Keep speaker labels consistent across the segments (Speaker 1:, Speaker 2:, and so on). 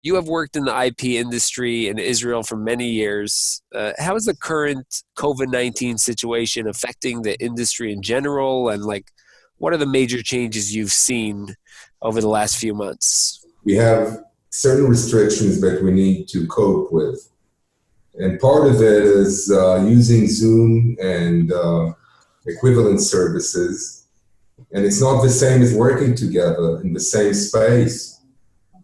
Speaker 1: You have worked in the IP industry in Israel for many years. How is the current COVID-19 situation affecting the industry in general? And like, what are the major changes you've seen over the last few months?
Speaker 2: We have certain restrictions that we need to cope with. And part of it is using Zoom and equivalent services. And it's not the same as working together in the same space,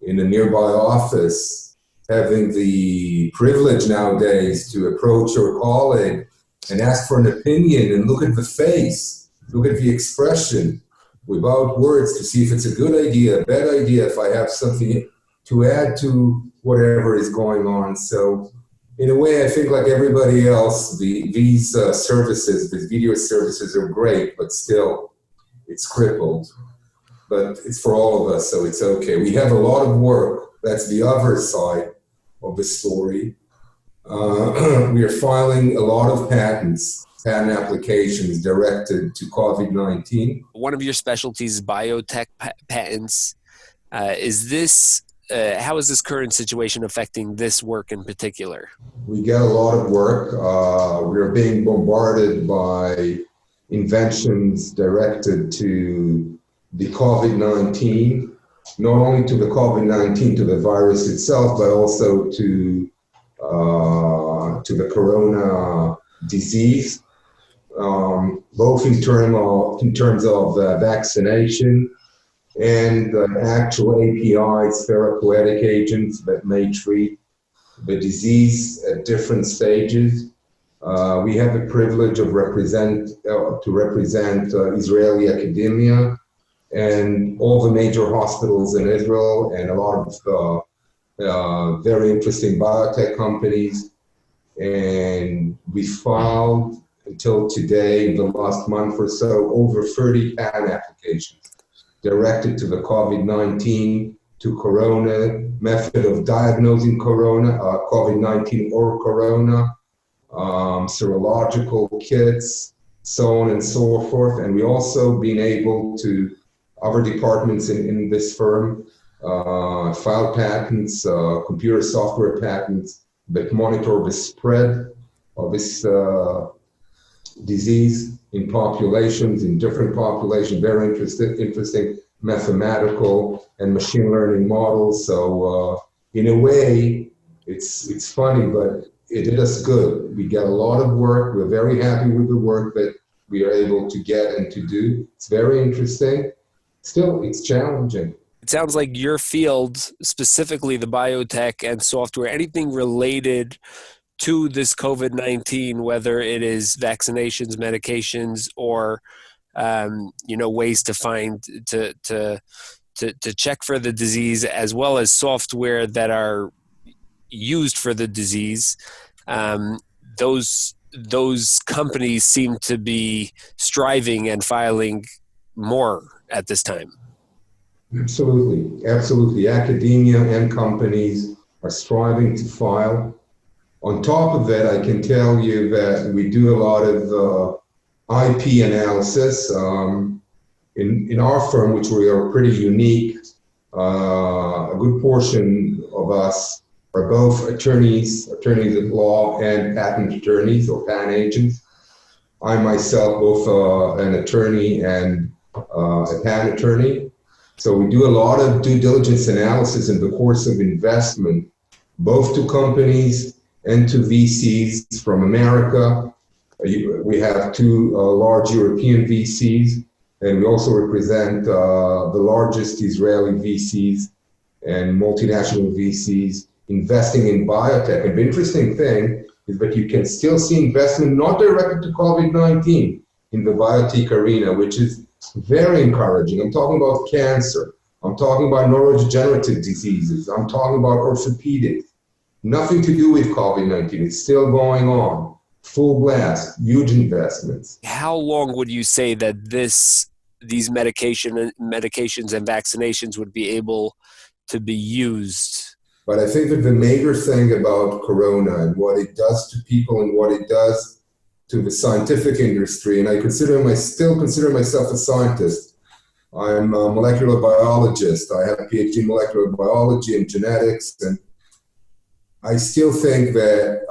Speaker 2: in a nearby office, having the privilege nowadays to approach your colleague and ask for an opinion and look at the face, look at the expression without words to see if it's a good idea, a bad idea, if I have something to add to whatever is going on. So in a way, I think like everybody else, these services, these video services are great, but still it's crippled. But it's for all of us, so it's okay. We have a lot of work. That's the other side of the story. We are filing a lot of patent applications directed to COVID-19.
Speaker 1: One of your specialties is biotech patents. How is this current situation affecting this work in particular?
Speaker 2: We get a lot of work. We're being bombarded by inventions directed to the COVID-19, not only to the COVID-19, to the virus itself, but also to the corona disease, both in terms of vaccination and actual APIs, therapeutic agents that may treat the disease at different stages. We have the privilege of represent Israeli academia and all the major hospitals in Israel and a lot of very interesting biotech companies. And we filed until today, in the last month or so, over 30 patent applications directed to the COVID-19, to corona, method of diagnosing corona, COVID-19 or corona, serological kits, so on and so forth. And we also been able to, other departments in this firm, file patents, computer software patents that monitor the spread of this disease in populations, in different populations, very interesting mathematical and machine learning models. So in a way, it's funny, but it did us good. We get a lot of work. We're very happy with the work that we are able to get and to do. It's very interesting. Still, it's challenging.
Speaker 1: It sounds like your field, specifically the biotech and software, anything related to this COVID-19, whether it is vaccinations, medications, or ways to find to check for the disease, as well as software that are used for the disease, those companies seem to be striving and filing more at this time.
Speaker 2: Absolutely. Academia and companies are striving to file. On top of that, I can tell you that we do a lot of IP analysis. In our firm, which we are pretty unique, a good portion of us are both attorneys at law and patent attorneys or patent agents. I myself, both an attorney and a patent attorney. So we do a lot of due diligence analysis in the course of investment, both to companies and to VCs from America. We have two large European VCs, and we also represent the largest Israeli VCs and multinational VCs investing in biotech. And the interesting thing is that you can still see investment not directed to COVID-19 in the biotech arena, which is very encouraging. I'm talking about cancer. I'm talking about neurodegenerative diseases. I'm talking about orthopedics. Nothing to do with COVID-19. It's still going on. Full blast, huge investments.
Speaker 1: How long would you say that these medications and vaccinations would be able to be used?
Speaker 2: But I think that the major thing about corona and what it does to people and what it does to the scientific industry, and I still consider myself a scientist, I'm a molecular biologist. I have a PhD in molecular biology and genetics, and I still think that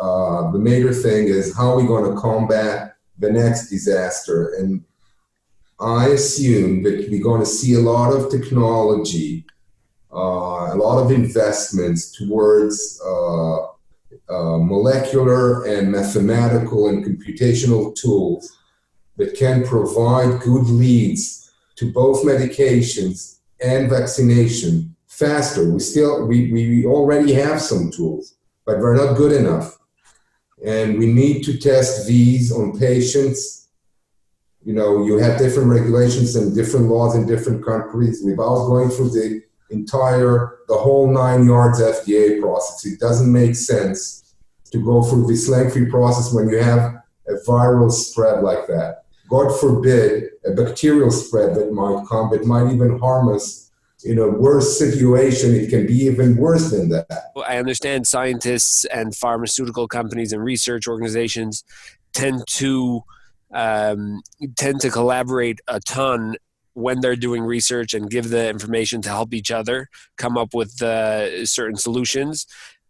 Speaker 2: the major thing is how are we going to combat the next disaster? And I assume that we're going to see a lot of technology, a lot of investments towards molecular and mathematical and computational tools that can provide good leads to both medications and vaccination faster. We already have some tools, but we're not good enough. And we need to test these on patients. You know, you have different regulations and different laws in different countries without going through the whole 9 yards FDA process. It doesn't make sense to go through this lengthy process when you have a viral spread like that. God forbid, a bacterial spread that might come, that might even harm us in a worse situation. It can be even worse than that.
Speaker 1: I understand scientists and pharmaceutical companies and research organizations tend to collaborate a ton when they're doing research and give the information to help each other come up with certain solutions.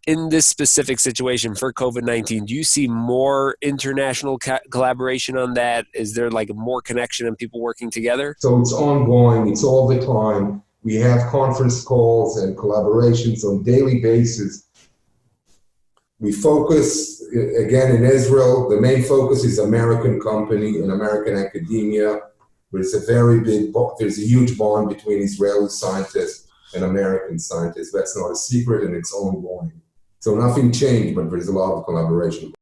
Speaker 1: In this specific situation for COVID-19, do you see more international collaboration on that? Is there like more connection and people working together?
Speaker 2: So it's ongoing. It's all the time. We have conference calls and collaborations on a daily basis. We focus, again, in Israel, the main focus is American company and American academia. There's there's a huge bond between Israeli scientists and American scientists. That's not a secret, and it's ongoing. So nothing changed, but there's a lot of collaboration.